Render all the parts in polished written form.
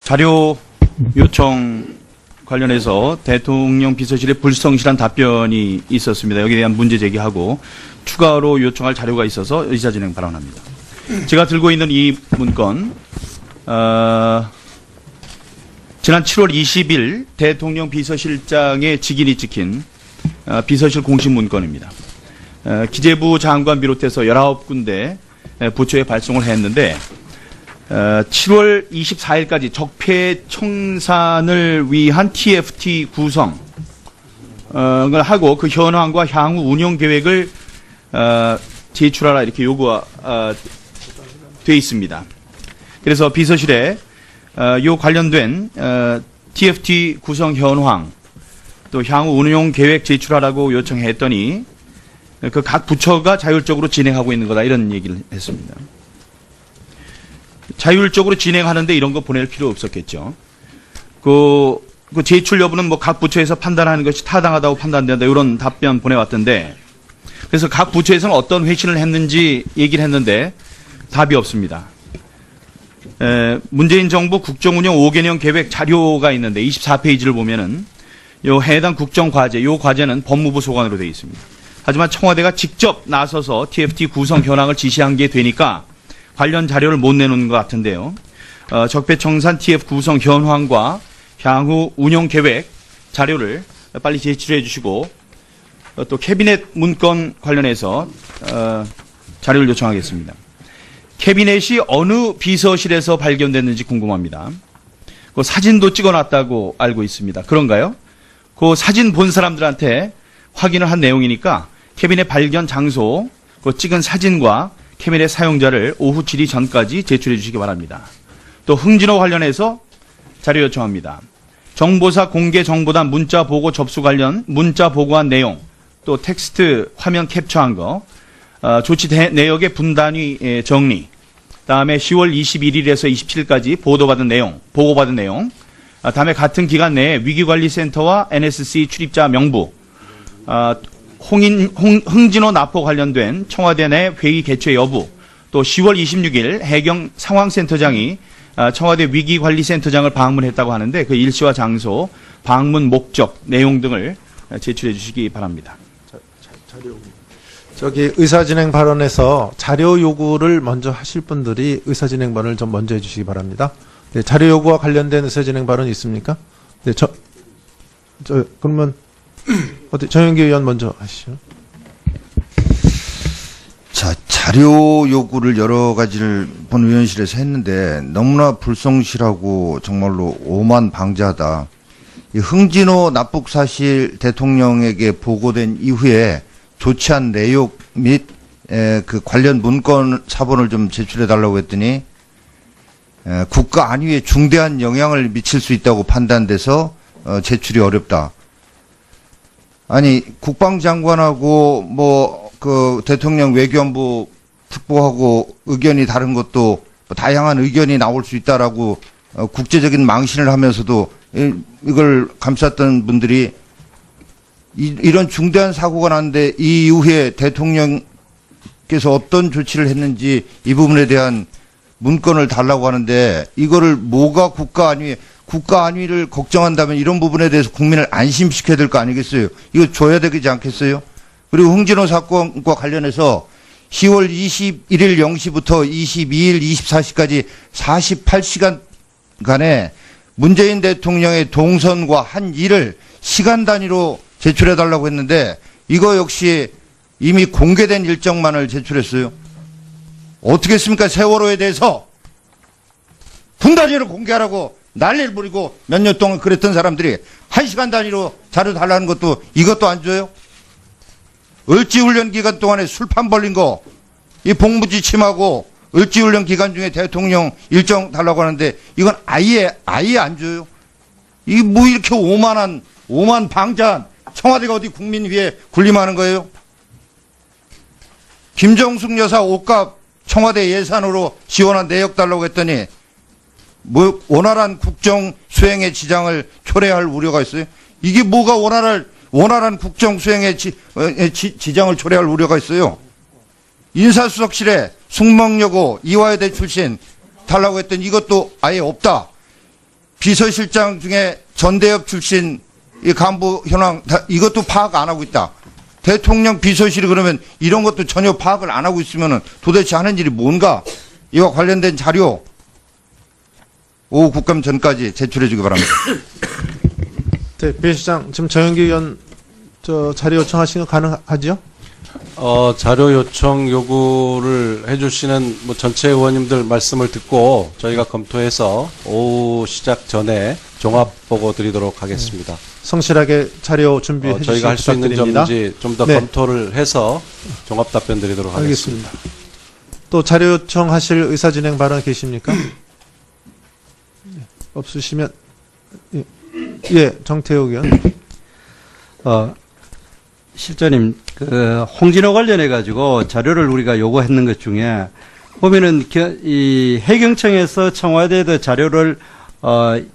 자료 요청 관련해서 대통령 비서실의 불성실한 답변이 있었습니다. 여기에 대한 문제 제기하고 추가로 요청할 자료가 있어서 의사진행 발언합니다. 제가 들고 있는 이 문건, 지난 7월 20일 대통령 비서실장의 직인이 찍힌 비서실 공식 문건입니다. 기재부 장관 비롯해서 19군데 부처에 발송을 했는데 7월 24일까지 적폐 청산을 위한 TFT 구성을 하고 그 현황과 향후 운영 계획을 제출하라 이렇게 요구가 되어 있습니다. 그래서 비서실에 요 관련된 TFT 구성 현황 또 향후 운용 계획 제출하라고 요청했더니 그 각 부처가 자율적으로 진행하고 있는 거다 이런 얘기를 했습니다. 자율적으로 진행하는데 이런 거 보낼 필요 없었겠죠. 그 제출 여부는 뭐 각 부처에서 판단하는 것이 타당하다고 판단된다 이런 답변 보내왔던데 그래서 각 부처에서는 어떤 회신을 했는지 얘기를 했는데 답이 없습니다. 문재인 정부 국정운영 5개년 계획 자료가 있는데 24페이지를 보면은 요 해당 국정과제, 요 과제는 법무부 소관으로 되어 있습니다. 하지만 청와대가 직접 나서서 TFT 구성 현황을 지시한 게 되니까 관련 자료를 못 내놓는 것 같은데요. 적폐청산 TF 구성 현황과 향후 운영 계획 자료를 빨리 제출해 주시고 또 캐비넷 문건 관련해서 자료를 요청하겠습니다. 캐비넷이 어느 비서실에서 발견됐는지 궁금합니다. 그 사진도 찍어놨다고 알고 있습니다. 그런가요? 그 사진 본 사람들한테 확인을 한 내용이니까 캐비넷 발견 장소, 그 찍은 사진과 캐비넷 사용자를 오후 7시 전까지 제출해 주시기 바랍니다. 또 흥진호 관련해서 자료 요청합니다. 정보사 공개 정보단 문자 보고 접수 관련 문자 보고한 내용, 또 텍스트 화면 캡처한 거, 조치 내역의 분단위 정리, 다음에 10월 21일에서 27일까지 보고받은 내용, 다음에 같은 기간 내에 위기관리센터와 NSC 출입자 명부, 흥진호 납포 관련된 청와대 내 회의 개최 여부, 또 10월 26일 해경 상황센터장이 청와대 위기관리센터장을 방문했다고 하는데 그 일시와 장소, 방문 목적, 내용 등을 제출해 주시기 바랍니다. 저기 의사진행 발언에서 자료 요구를 먼저 하실 분들이 의사진행 발언을 좀 먼저 해주시기 바랍니다. 네, 자료 요구와 관련된 의사진행 발언이 있습니까? 네, 그러면 정영기 의원 먼저 하시죠. 자, 자료 요구를 여러 가지를 본의원실에서 했는데 너무나 불성실하고 정말로 오만방자하다. 이 흥진호 납북 사실 대통령에게 보고된 이후에 조치한 내용 및 그 관련 문건 사본을 좀 제출해 달라고 했더니 국가 안위에 중대한 영향을 미칠 수 있다고 판단돼서 제출이 어렵다. 아니 국방장관하고 뭐 그 대통령 외교안보 특보하고 의견이 다른 것도 다양한 의견이 나올 수 있다라고 국제적인 망신을 하면서도 이걸 감쌌던 분들이 이런 중대한 사고가 났는데 이 이후에 대통령께서 어떤 조치를 했는지 이 부분에 대한 문건을 달라고 하는데 이거를 뭐가 국가 안위를 걱정한다면 이런 부분에 대해서 국민을 안심시켜야 될 거 아니겠어요? 이거 줘야 되지 않겠어요? 그리고 흥진호 사건과 관련해서 10월 21일 0시부터 22일 24시까지 48시간간에 문재인 대통령의 동선과 한 일을 시간 단위로 제출해달라고 했는데 이거 역시 이미 공개된 일정만을 제출했어요. 어떻게 했습니까? 세월호에 대해서 분 단위로 공개하라고 난리를 부리고 몇 년 동안 그랬던 사람들이 1시간 단위로 자료 달라는 것도 이것도 안 줘요? 을지훈련 기간 동안에 술판 벌린 거, 이 복무지침하고 을지훈련 기간 중에 대통령 일정 달라고 하는데 이건 아예 안 줘요? 이게 뭐 이렇게 오만 방자한 청와대가 어디 국민 위에 군림하는 거예요? 김정숙 여사 옷값 청와대 예산으로 지원한 내역 달라고 했더니 뭐 원활한 국정 수행의 지장을 초래할 우려가 있어요? 이게 뭐가 원활한 국정 수행의 지장을 초래할 우려가 있어요? 인사수석실에 숙명여고 이화여대 출신 달라고 했더니 이것도 아예 없다. 비서실장 중에 전대협 출신 이 간부 현황 이것도 파악 안 하고 있다. 대통령 비서실이 그러면 이런 것도 전혀 파악을 안 하고 있으면 도대체 하는 일이 뭔가? 이와 관련된 자료 오후 국감 전까지 제출해 주기 바랍니다. 네, 비서실장 지금 정영기 의원 자료 요청하신 거 가능하지요? 자료 요청 요구를 해주시는 전체 의원님들 말씀을 듣고 저희가 검토해서 오후 시작 전에 종합 보고 드리도록 하겠습니다. 성실하게 자료 준비해 주시기 저희가 할 수 있는 부탁드립니다. 점인지 좀 더 네. 검토를 해서 종합 답변 드리도록 하겠습니다. 알겠습니다. 또 자료 요청하실 의사진행 발언 계십니까? 없으시면 정태욱 의원. 실장님, 홍진호 관련해 가지고 자료를 우리가 요구했는 것 중에 보면은 이 해경청에서 청와대에 자료를 10월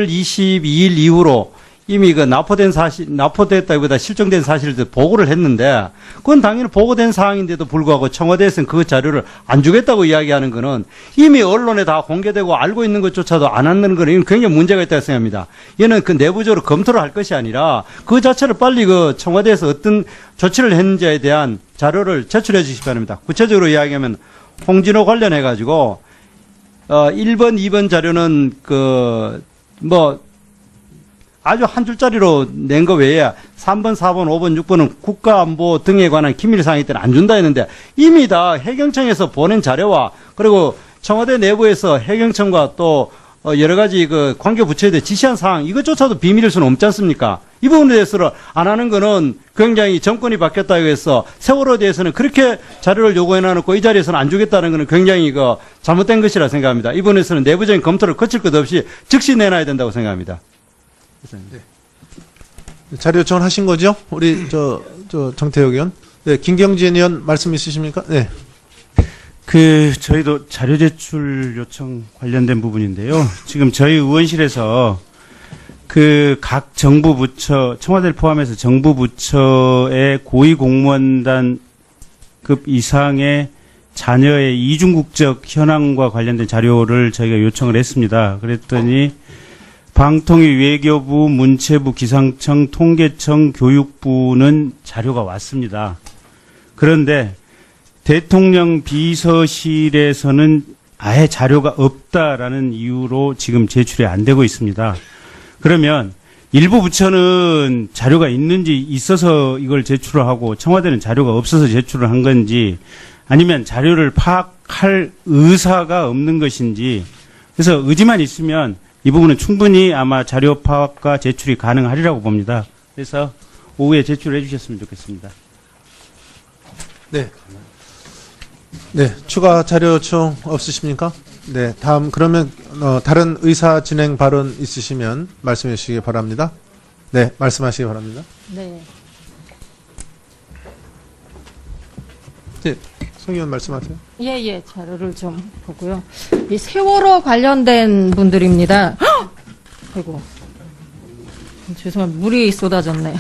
22일 이후로 이미 납포됐다기보다 실종된 사실을 보고를 했는데 그건 당연히 보고된 사항인데도 불구하고 청와대에서는 그 자료를 안 주겠다고 이야기하는 거는 이미 언론에 다 공개되고 알고 있는 것조차도 안 하는 거는 이건 굉장히 문제가 있다고 생각합니다. 얘는 그 내부적으로 검토를 할 것이 아니라 그 자체를 빨리 그 청와대에서 어떤 조치를 했는지에 대한 자료를 제출해 주시기 바랍니다. 구체적으로 이야기하면 홍진호 관련해 가지고 1번, 2번 자료는 아주 한 줄짜리로 낸 거 외에 3번, 4번, 5번, 6번은 국가안보 등에 관한 기밀사항이 때는 안 준다 했는데 이미 다 해경청에서 보낸 자료와 그리고 청와대 내부에서 해경청과 또 여러 가지 그 관계 부처에 대해 지시한 사항 이것조차도 비밀일 수는 없지 않습니까? 이 부분에 대해서는 안 하는 거는 굉장히 정권이 바뀌었다고 해서 세월호에 대해서는 그렇게 자료를 요구해 놔놓고 이 자리에서는 안 주겠다는 거는 굉장히 잘못된 것이라 생각합니다. 이 부분에서는 내부적인 검토를 거칠 것 없이 즉시 내놔야 된다고 생각합니다. 자료 요청을 하신 거죠? 우리 정태욱 의원. 네, 김경진 의원 말씀 있으십니까? 네. 저희도 자료 제출 요청 관련된 부분인데요. 지금 저희 의원실에서 각 정부 부처, 청와대를 포함해서 정부 부처의 고위 공무원단급 이상의 자녀의 이중국적 현황과 관련된 자료를 저희가 요청을 했습니다. 그랬더니 방통위, 외교부, 문체부, 기상청, 통계청, 교육부는 자료가 왔습니다. 그런데 대통령 비서실에서는 아예 자료가 없다라는 이유로 지금 제출이 안 되고 있습니다. 그러면 일부 부처는 자료가 있어서 이걸 제출을 하고 청와대는 자료가 없어서 제출을 한 건지 아니면 자료를 파악할 의사가 없는 것인지 그래서 의지만 있으면 이 부분은 충분히 아마 자료 파악과 제출이 가능하리라고 봅니다. 그래서 오후에 제출해 주셨으면 좋겠습니다. 네. 네, 추가 자료 요청 없으십니까? 네, 다음 그러면 다른 의사 진행 발언 있으시면 말씀해 주시기 바랍니다. 네, 말씀하시기 바랍니다. 네. 네, 송 의원 말씀하세요. 예, 자료를 좀 보고요. 이 세월호 관련된 분들입니다. 아이고. 죄송합니다. 물이 쏟아졌네요.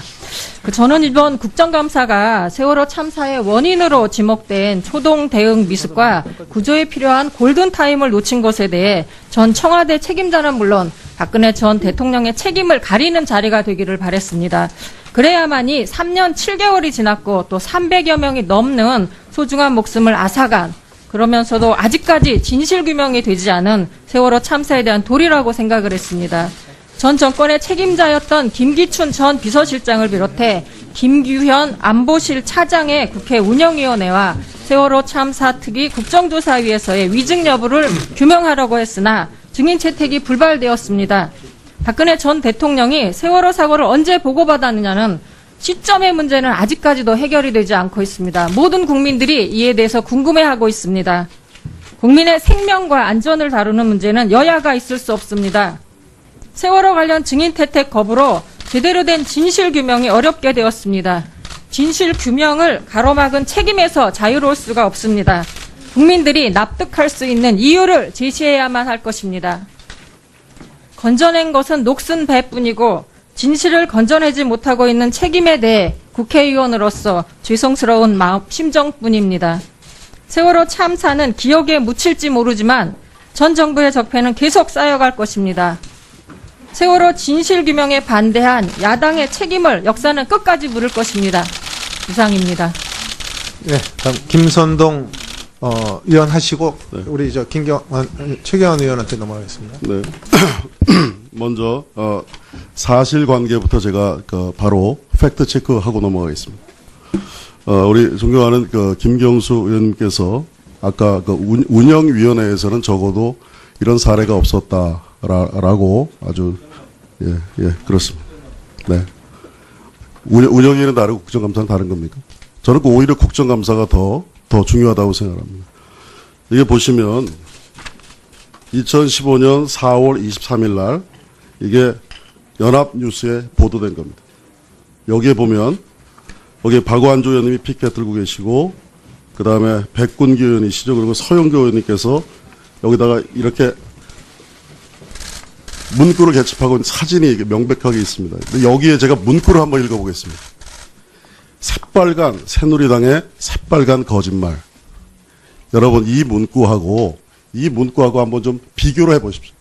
저는 이번 국정감사가 세월호 참사의 원인으로 지목된 초동 대응 미숙과 구조에 필요한 골든타임을 놓친 것에 대해 전 청와대 책임자는 물론 박근혜 전 대통령의 책임을 가리는 자리가 되기를 바랬습니다. 그래야만이 3년 7개월이 지났고 또 300여 명이 넘는 소중한 목숨을 앗아간 그러면서도 아직까지 진실규명이 되지 않은 세월호 참사에 대한 도리라고 생각을 했습니다. 전 정권의 책임자였던 김기춘 전 비서실장을 비롯해 김규현 안보실 차장의 국회 운영위원회와 세월호 참사 특위 국정조사위에서의 위증 여부를 규명하려고 했으나 증인 채택이 불발되었습니다. 박근혜 전 대통령이 세월호 사고를 언제 보고받았느냐는 시점의 문제는 아직까지도 해결이 되지 않고 있습니다. 모든 국민들이 이에 대해서 궁금해하고 있습니다. 국민의 생명과 안전을 다루는 문제는 여야가 있을 수 없습니다. 세월호 관련 증인 채택 거부로 제대로 된 진실규명이 어렵게 되었습니다. 진실규명을 가로막은 책임에서 자유로울 수가 없습니다. 국민들이 납득할 수 있는 이유를 제시해야만 할 것입니다. 건져낸 것은 녹슨 배뿐이고 진실을 건져내지 못하고 있는 책임에 대해 국회의원으로서 죄송스러운 심정뿐입니다. 세월호 참사는 기억에 묻힐지 모르지만 전 정부의 적폐는 계속 쌓여갈 것입니다. 세월호 진실규명에 반대한 야당의 책임을 역사는 끝까지 물을 것입니다. 이상입니다. 네, 다음 김선동 의원 하시고 우리 최경환 의원한테 넘어가겠습니다. 네. 먼저 사실관계부터 제가 바로 팩트 체크하고 넘어가겠습니다. 우리 존경하는 김경수 의원님께서 아까 운영위원회에서는 적어도 이런 사례가 없었다라고 아주 예 그렇습니다. 네. 운영위는 다르고 국정감사는 다른 겁니까? 저는 오히려 국정감사가 더 중요하다고 생각합니다. 이게 보시면 2015년 4월 23일 날 이게 연합뉴스에 보도된 겁니다. 여기에 보면 여기 박완조 의원님이 피켓 들고 계시고 그 다음에 백군기 의원이시죠. 그리고 서영교 의원님께서 여기다가 이렇게 문구를 개집하고 있는 사진이 명백하게 있습니다. 근데 여기에 제가 문구를 한번 읽어보겠습니다. 새빨간 새누리당의 새빨간 거짓말. 여러분 이 문구하고 한번 좀 비교를 해보십시오.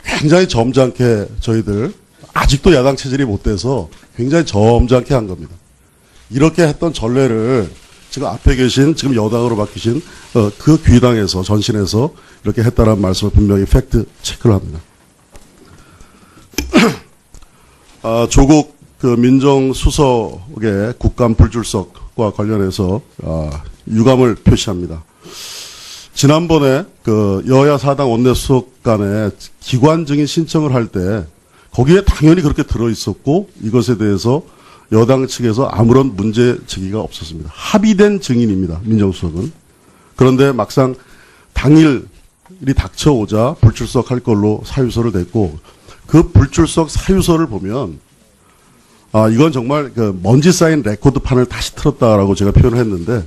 굉장히 점잖게 저희들 아직도 야당 체질이 못 돼서 굉장히 점잖게 한 겁니다. 이렇게 했던 전례를 지금 앞에 계신 지금 여당으로 바뀌신 그 귀당에서 전신에서 이렇게 했다라는 말씀을 분명히 팩트 체크를 합니다. 조국 민정수석의 국감 불출석과 관련해서 유감을 표시합니다. 지난번에 여야 사당 원내수석 간에 기관 증인 신청을 할 때 거기에 당연히 그렇게 들어있었고 이것에 대해서 여당 측에서 아무런 문제 제기가 없었습니다. 합의된 증인입니다. 민정수석은. 그런데 막상 당일이 닥쳐오자 불출석할 걸로 사유서를 냈고 그 불출석 사유서를 보면 이건 정말 먼지 쌓인 레코드판을 다시 틀었다라고 제가 표현을 했는데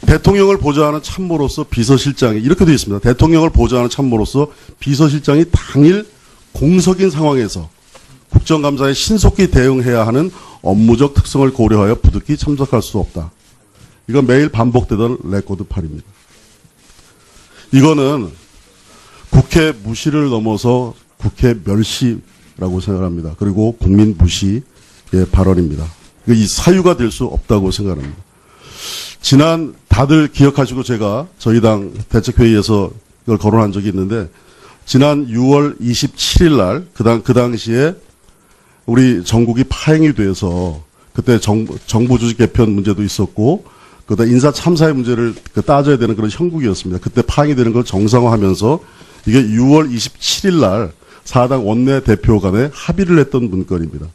대통령을 보좌하는 참모로서 비서실장이 이렇게 되어 있습니다. 대통령을 보좌하는 참모로서 비서실장이 당일 공석인 상황에서 국정감사에 신속히 대응해야 하는 업무적 특성을 고려하여 부득이 참석할 수 없다. 이건 매일 반복되던 레코드판입니다. 이거는 국회 무시를 넘어서 국회 멸시라고 생각합니다. 그리고 국민 무시의 발언입니다. 이 사유가 될 수 없다고 생각합니다. 지난 다들 기억하시고 제가 저희 당 대책회의에서 이걸 거론한 적이 있는데 지난 6월 27일 날 그 당시에 우리 전국이 파행이 돼서 그때 정부 조직 개편 문제도 있었고 그다음 인사 참사의 문제를 따져야 되는 그런 형국이었습니다. 그때 파행이 되는 걸 정상화하면서 이게 6월 27일 날 사당 원내 대표 간에 합의를 했던 문건입니다.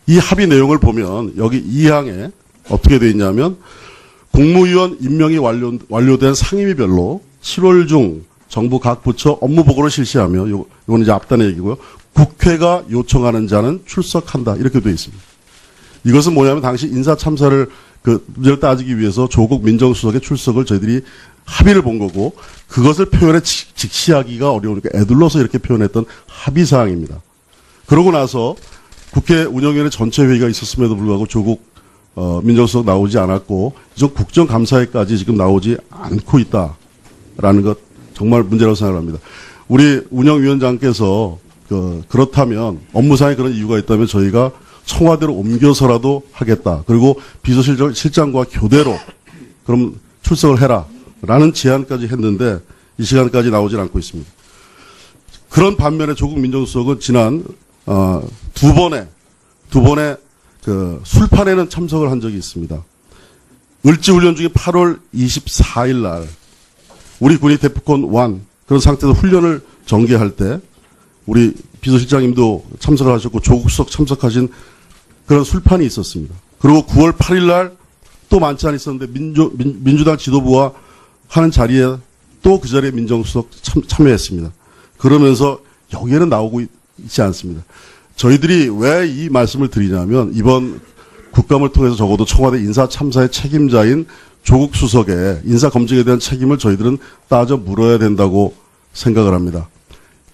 이 합의 내용을 보면 여기 2항에 어떻게 되어 있냐면 국무위원 임명이 완료된 상임위별로 7월 중 정부 각 부처 업무 보고를 실시하며 이건 이제 앞단의 얘기고요. 국회가 요청하는 자는 출석한다. 이렇게 되어 있습니다. 이것은 뭐냐면 당시 인사 참사를 문제를 따지기 위해서 조국 민정수석의 출석을 저희들이 합의를 본 거고 그것을 표현에 직시하기가 어려우니까 애둘러서 이렇게 표현했던 합의 사항입니다. 그러고 나서 국회 운영위원회 전체 회의가 있었음에도 불구하고 조국 민정수석 나오지 않았고 이전 국정감사회까지 지금 나오지 않고 있다라는 것 정말 문제라고 생각합니다. 우리 운영위원장께서 그렇다면 업무상에 그런 이유가 있다면 저희가 청와대로 옮겨서라도 하겠다. 그리고 비서실장과 교대로 그럼 출석을 해라라는 제안까지 했는데 이 시간까지 나오질 않고 있습니다. 그런 반면에 조국 민정수석은 지난 두 번의 술판에는 참석을 한 적이 있습니다. 을지훈련 중에 8월 24일 날 우리 군이 데프콘 1 그런 상태에서 훈련을 전개할 때 우리 비서실장님도 참석을 하셨고 조국 수석 참석하신 그런 술판이 있었습니다. 그리고 9월 8일 날 또 많지 않 있었는데 민주당 지도부와 하는 자리에 또 그 자리에 민정수석 참여했습니다. 그러면서 여기에는 나오고 있지 않습니다. 저희들이 왜 이 말씀을 드리냐면 이번 국감을 통해서 적어도 청와대 인사 참사의 책임자인 조국 수석의 인사 검증에 대한 책임을 저희들은 따져 물어야 된다고 생각을 합니다.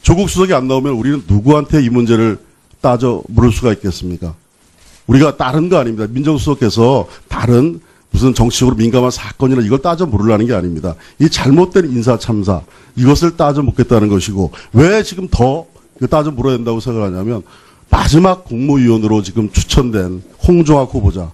조국 수석이 안 나오면 우리는 누구한테 이 문제를 따져 물을 수가 있겠습니까? 우리가 다른 거 아닙니다. 민정수석께서 다른 무슨 정치적으로 민감한 사건이나 이걸 따져 물으려는 게 아닙니다. 이 잘못된 인사 참사 이것을 따져 묻겠다는 것이고 왜 지금 더 따져 물어야 된다고 생각하냐면 마지막 국무위원으로 지금 추천된 홍종학 후보자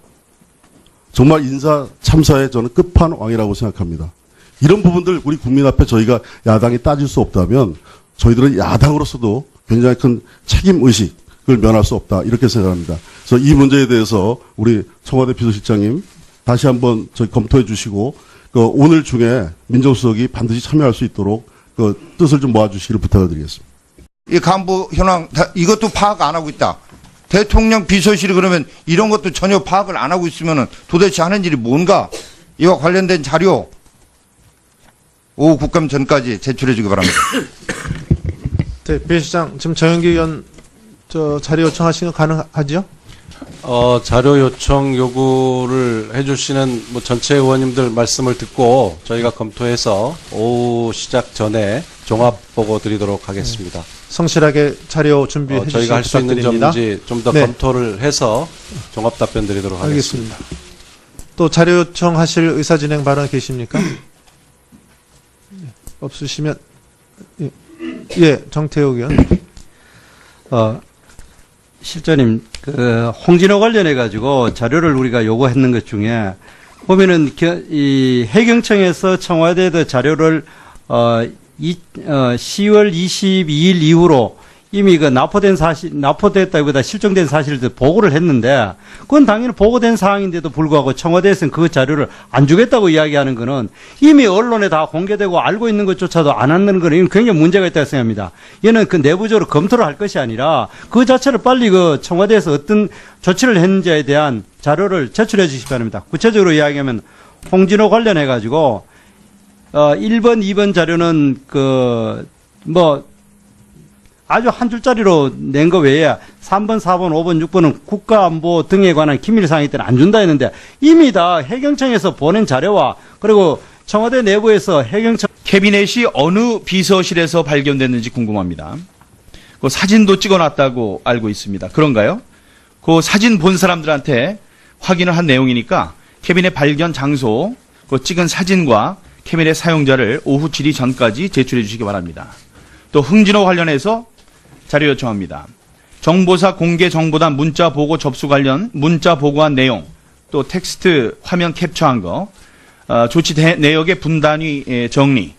정말 인사 참사의 저는 끝판왕이라고 생각합니다. 이런 부분들 우리 국민 앞에 저희가 야당이 따질 수 없다면 저희들은 야당으로서도 굉장히 큰 책임의식을 면할 수 없다 이렇게 생각합니다. 그래서 이 문제에 대해서 우리 청와대 비서실장님 다시 한번 저희 검토해 주시고 오늘 중에 민정수석이 반드시 참여할 수 있도록 뜻을 좀 모아주시기를 부탁을 드리겠습니다. 이 간부 현황 이것도 파악 안 하고 있다. 대통령 비서실이 그러면 이런 것도 전혀 파악을 안 하고 있으면은 도대체 하는 일이 뭔가 이와 관련된 자료 오후 국감 전까지 제출해 주기 바랍니다. 네, 비서실장 지금 정영기 의원 자료 요청하신 거 가능하지요? 자료 요청 요구를 해주시는 전체 의원님들 말씀을 듣고 저희가 검토해서 오후 시작 전에 종합 보고 드리도록 하겠습니다. 성실하게 자료 준비해 주시기 저희가 할 수 있는 부탁드립니다. 점인지 좀 더 네. 검토를 해서 종합 답변 드리도록 하겠습니다. 알겠습니다. 또 자료 요청하실 의사진행 발언 계십니까? 없으시면 정태욱 의원. 실장님, 홍진호 관련해 가지고 자료를 우리가 요구했는 것 중에 보면은 이 해경청에서 청와대에 자료를 10월 22일 이후로 이미 납포됐다기보다 실종된 사실을 보고를 했는데 그건 당연히 보고된 사항인데도 불구하고 청와대에서는 그 자료를 안 주겠다고 이야기하는 거는 이미 언론에 다 공개되고 알고 있는 것조차도 안 하는 거는 이건 굉장히 문제가 있다고 생각합니다. 얘는 내부적으로 검토를 할 것이 아니라 그 자체를 빨리 청와대에서 어떤 조치를 했는지에 대한 자료를 제출해 주시기 바랍니다. 구체적으로 이야기하면 홍진호 관련해 가지고 1번, 2번 자료는 아주 한 줄짜리로 낸 거 외에 3번, 4번, 5번, 6번은 국가안보 등에 관한 기밀사항이 때는 안 준다 했는데 이미 다 해경청에서 보낸 자료와 그리고 청와대 내부에서 해경청 캐비넷이 어느 비서실에서 발견됐는지 궁금합니다. 그 사진도 찍어놨다고 알고 있습니다. 그런가요? 그 사진 본 사람들한테 확인을 한 내용이니까 캐비넷 발견 장소, 그 찍은 사진과 캐비넷 사용자를 오후 질의 전까지 제출해 주시기 바랍니다. 또 흥진호 관련해서 자료 요청합니다. 정보사 공개 정보단 문자 보고 접수 관련 문자 보고한 내용, 또 텍스트 화면 캡처한 거, 조치 내역의 분단위 정리,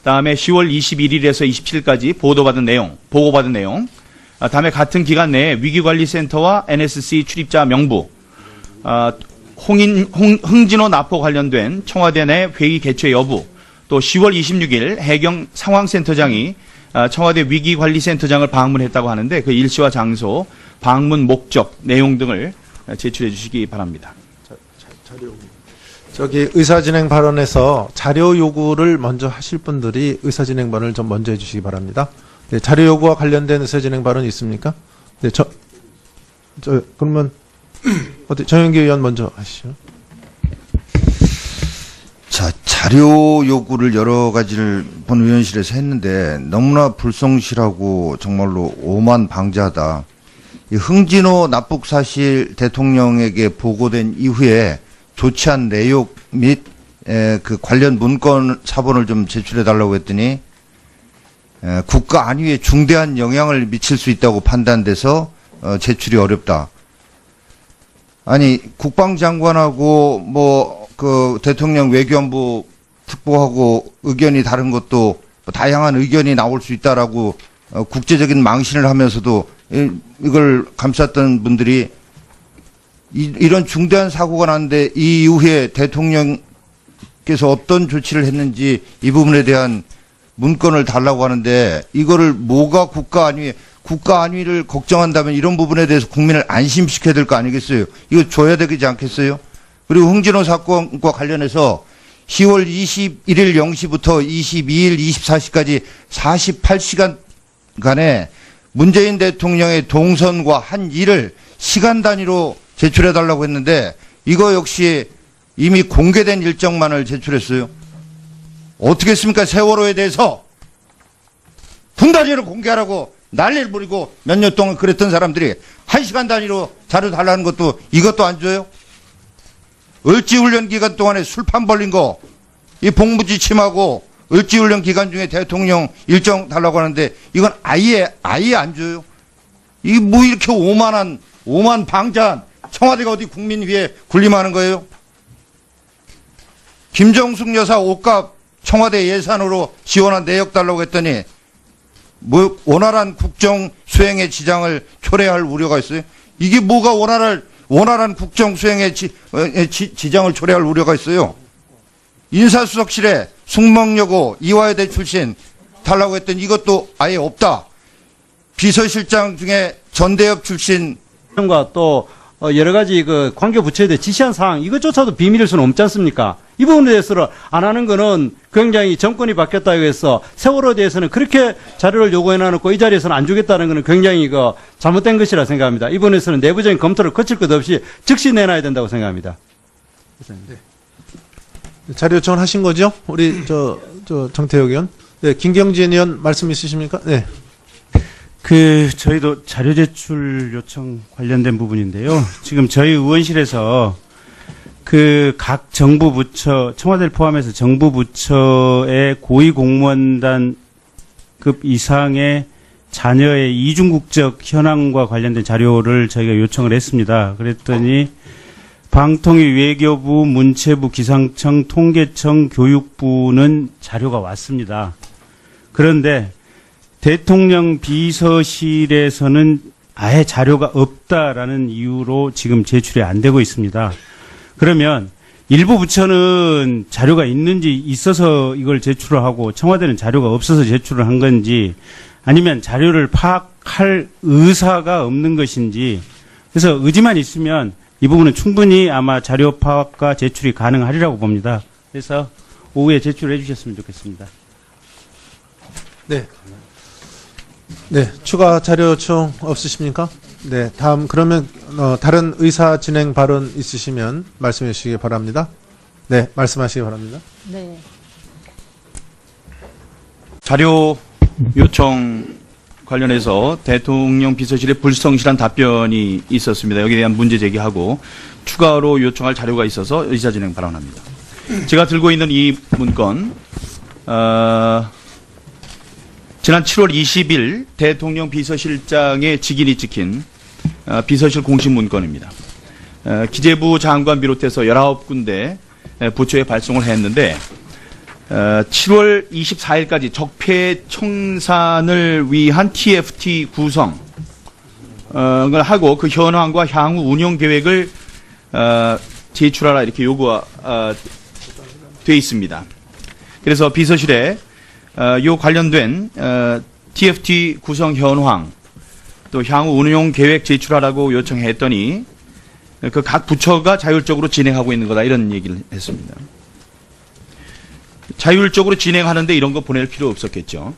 다음에 10월 21일에서 27일까지 보고받은 내용, 다음에 같은 기간 내에 위기관리센터와 NSC 출입자 명부, 흥진호 납포 관련된 청와대 내 회의 개최 여부, 또 10월 26일 해경 상황센터장이 청와대 위기관리센터장을 방문했다고 하는데 그 일시와 장소, 방문 목적, 내용 등을 제출해 주시기 바랍니다. 의사진행 발언에서 자료 요구를 먼저 하실 분들이 의사진행 발언을 좀 먼저 해주시기 바랍니다. 네, 자료 요구와 관련된 의사진행 발언 있습니까? 네, 그러면 정영기 의원 먼저 하시죠. 자, 자료 요구를 여러 가지를 본 의원실에서 했는데 너무나 불성실하고 정말로 오만방자하다. 이 흥진호 납북 사실 대통령에게 보고된 이후에 조치한 내용 및 그 관련 문건 사본을 좀 제출해 달라고 했더니 국가 안위에 중대한 영향을 미칠 수 있다고 판단돼서 제출이 어렵다. 아니 국방장관하고 대통령 외교안보 특보하고 의견이 다른 것도 다양한 의견이 나올 수 있다라고 국제적인 망신을 하면서도 이걸 감쌌던 분들이 이런 중대한 사고가 났는데 이 이후에 대통령께서 어떤 조치를 했는지 이 부분에 대한 문건을 달라고 하는데 이거를 뭐가 국가 안위를 걱정한다면 이런 부분에 대해서 국민을 안심시켜야 될 거 아니겠어요? 이거 줘야 되지 않겠어요? 그리고 흥진호 사건과 관련해서 10월 21일 0시부터 22일 24시까지 48시간간의 문재인 대통령의 동선과 한 일을 시간 단위로 제출해달라고 했는데 이거 역시 이미 공개된 일정만을 제출했어요. 어떻게 했습니까? 세월호에 대해서 분 단위로 공개하라고 난리를 부리고 몇 년 동안 그랬던 사람들이 1시간 단위로 자료 달라는 것도 이것도 안 줘요? 을지훈련 기간 동안에 술판 벌린 거, 이 복무지침하고 을지훈련 기간 중에 대통령 일정 달라고 하는데 이건 아예 안 줘요. 이 뭐 이렇게 오만 방자 청와대가 어디 국민 위에 군림하는 거예요? 김정숙 여사 옷값 청와대 예산으로 지원한 내역 달라고 했더니 뭐 원활한 국정 수행의 지장을 초래할 우려가 있어요? 이게 뭐가 원활한 국정 수행의 지장을 초래할 우려가 있어요? 인사수석실에 숙명여고 이화여대 출신 달라고 했더니 이것도 아예 없다. 비서실장 중에 전대협 출신 과 또 여러 가지 그 관계 부처에 대해 지시한 사항 이것조차도 비밀일 수는 없지 않습니까? 이 부분에 대해서는 안 하는 거는 굉장히 정권이 바뀌었다고 해서 세월호에 대해서는 그렇게 자료를 요구해 놔놓고 이 자리에서는 안 주겠다는 거는 굉장히 그 잘못된 것이라 생각합니다. 이 부분에서는 내부적인 검토를 거칠 것 없이 즉시 내놔야 된다고 생각합니다. 자료 요청을 하신 거죠? 우리 정태혁 의원. 네, 김경진 의원 말씀 있으십니까? 네. 저희도 자료 제출 요청 관련된 부분인데요. 지금 저희 의원실에서 각 정부 부처, 청와대를 포함해서 정부 부처의 고위공무원단급 이상의 자녀의 이중국적 현황과 관련된 자료를 저희가 요청을 했습니다. 그랬더니 방통위, 외교부, 문체부, 기상청, 통계청, 교육부는 자료가 왔습니다. 그런데 대통령 비서실에서는 아예 자료가 없다라는 이유로 지금 제출이 안 되고 있습니다. 그러면 일부 부처는 자료가 있어서 이걸 제출을 하고 청와대는 자료가 없어서 제출을 한 건지 아니면 자료를 파악할 의사가 없는 것인지 그래서 의지만 있으면 이 부분은 충분히 아마 자료 파악과 제출이 가능하리라고 봅니다. 그래서 오후에 제출해 주셨으면 좋겠습니다. 네. 네, 추가 자료 요청 없으십니까? 네, 다음 그러면 다른 의사 진행 발언 있으시면 말씀해 주시기 바랍니다. 네, 말씀하시기 바랍니다. 네. 자료 요청 관련해서 대통령 비서실의 불성실한 답변이 있었습니다. 여기에 대한 문제 제기하고 추가로 요청할 자료가 있어서 의사진행 발언합니다. 제가 들고 있는 이 문건 지난 7월 20일 대통령 비서실장의 직인이 찍힌 비서실 공식 문건입니다. 기재부 장관 비롯해서 19군데 부처에 발송을 했는데 7월 24일까지 적폐 청산을 위한 TFT 구성을 하고 그 현황과 향후 운영 계획을 제출하라 이렇게 요구가 돼 있습니다. 그래서 비서실에 요 관련된 TFT 구성 현황 또 향후 운용 계획 제출하라고 요청했더니 그 각 부처가 자율적으로 진행하고 있는 거다 이런 얘기를 했습니다. 자율적으로 진행하는데 이런 거 보낼 필요 없었겠죠.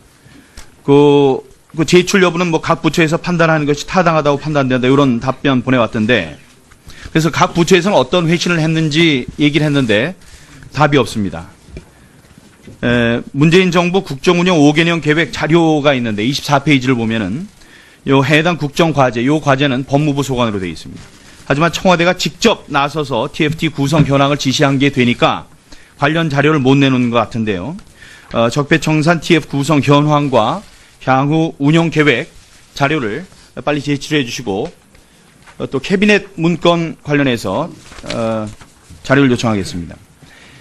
그 제출 여부는 뭐 각 부처에서 판단하는 것이 타당하다고 판단된다 이런 답변 보내왔던데 그래서 각 부처에서는 어떤 회신을 했는지 얘기를 했는데 답이 없습니다. 문재인 정부 국정운영 5개년 계획 자료가 있는데 24페이지를 보면은 요 해당 국정과제, 요 과제는 법무부 소관으로 되어 있습니다. 하지만 청와대가 직접 나서서 TFT 구성 현황을 지시한 게 되니까 관련 자료를 못 내놓는 것 같은데요. 적폐청산 TF 구성 현황과 향후 운영 계획 자료를 빨리 제출해 주시고 또 캐비넷 문건 관련해서 자료를 요청하겠습니다.